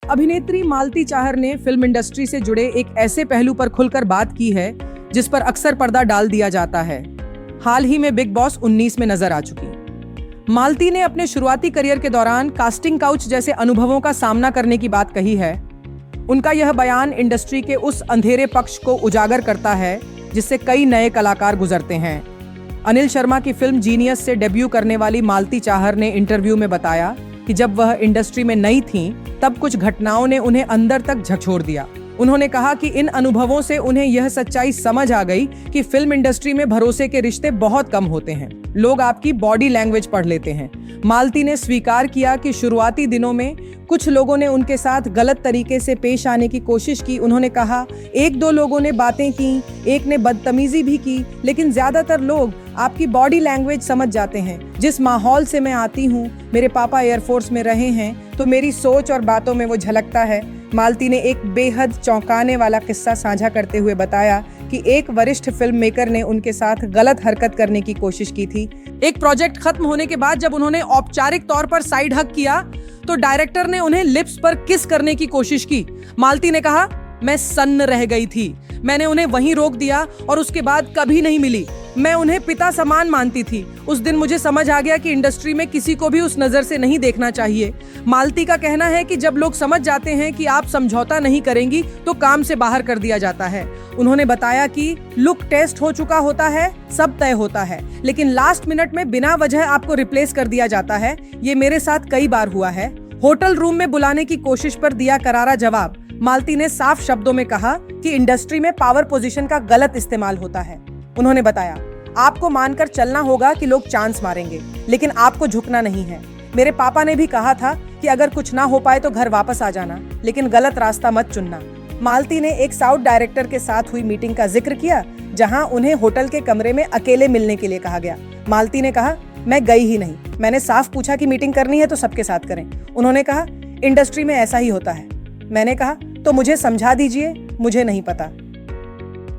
अभिनेत्री मालती चाहर ने film industry से जुड़े एक ऐसे पहलू पर खुलकर बात की है जिस पर अक्सर पर्दा डाल दिया जाता है। हाल ही में बिग बॉस 19 में नजर आ चुकी मालती ने अपने शुरुआती करियर के दौरान कास्टिंग काउच जैसे अनुभवों का सामना करने की बात कही है। उनका यह बयान इंडस्ट्री के उस अंधेरे पक्ष को उजागर करता है जिससे कई नए कलाकार गुजरते हैं। अनिल शर्मा की फिल्म जीनियस से डेब्यू करने वाली मालती चाहर ने इंटरव्यू में बताया कि जब वह इंडस्ट्री में नई थीं, तब कुछ घटनाओं ने उन्हें अंदर तक झकझोर दिया। उन्होंने कहा कि इन अनुभवों से उन्हें यह सच्चाई समझ आ गई कि फिल्म इंडस्ट्री में भरोसे के रिश्ते बहुत कम होते हैं। लोग आपकी बॉडी लैंग्वेज पढ़ लेते हैं। मालती ने स्वीकार किया कि शुरुआती दिनों में कुछ लोगों ने उनके साथ गलत तरीके से पेश आने की कोशिश की। उन्होंने कहा, एक दो लोगों ने बातें की, एक ने बदतमीजी भी की, लेकिन ज्यादातर लोग आपकी बॉडी लैंग्वेज समझ जाते हैं। जिस माहौल से मैं आती हूँ, मेरे पापा एयरफोर्स में रहे हैं, तो मेरी सोच और बातों में वो झलकता है। मालती ने एक बेहद चौंकाने वाला किस्सा साझा करते हुए बताया कि एक वरिष्ठ फिल्म मेकर ने उनके साथ गलत हरकत करने की कोशिश की थी। एक प्रोजेक्ट खत्म होने के बाद जब उन्होंने औपचारिक तौर पर साइड हग किया तो डायरेक्टर ने उन्हें लिप्स पर किस करने की कोशिश की। मालती ने कहा, मैं सन्न रह गई थी। मैंने उन्हें वहीं रोक दिया और उसके बाद कभी नहीं मिली। मैं उन्हें पिता समान मानती थी। उस दिन मुझे समझ आ गया कि इंडस्ट्री में किसी को भी उस नजर से नहीं देखना चाहिए। मालती का कहना है कि जब लोग समझ जाते हैं कि आप समझौता नहीं करेंगी तो काम से बाहर कर दिया जाता है। उन्होंने बताया कि लुक टेस्ट हो चुका होता है, सब तय होता है, लेकिन लास्ट मिनट में बिना वजह आपको रिप्लेस कर दिया जाता है। ये मेरे साथ कई बार हुआ है। होटल रूम में बुलाने की कोशिश पर दिया करारा जवाब। मालती ने साफ शब्दों में कहा कि इंडस्ट्री में पावर पोजीशन का गलत इस्तेमाल होता है। उन्होंने बताया, आपको मानकर चलना होगा कि लोग चांस मारेंगे, लेकिन आपको झुकना नहीं है। मेरे पापा ने भी कहा था कि अगर कुछ ना हो पाए तो घर वापस आ जाना, लेकिन गलत रास्ता मत चुनना। मालती ने एक साउथ डायरेक्टर के साथ हुई मीटिंग का जिक्र किया, जहां उन्हें होटल के कमरे में अकेले मिलने के लिए कहा गया। मालती ने कहा, मैं गई ही नहीं। मैंने साफ पूछा कि मीटिंग करनी है तो सबके साथ करें। उन्होंने कहा, इंडस्ट्री में ऐसा ही होता है। मैंने कहा, तो मुझे समझा दीजिए, मुझे नहीं पता।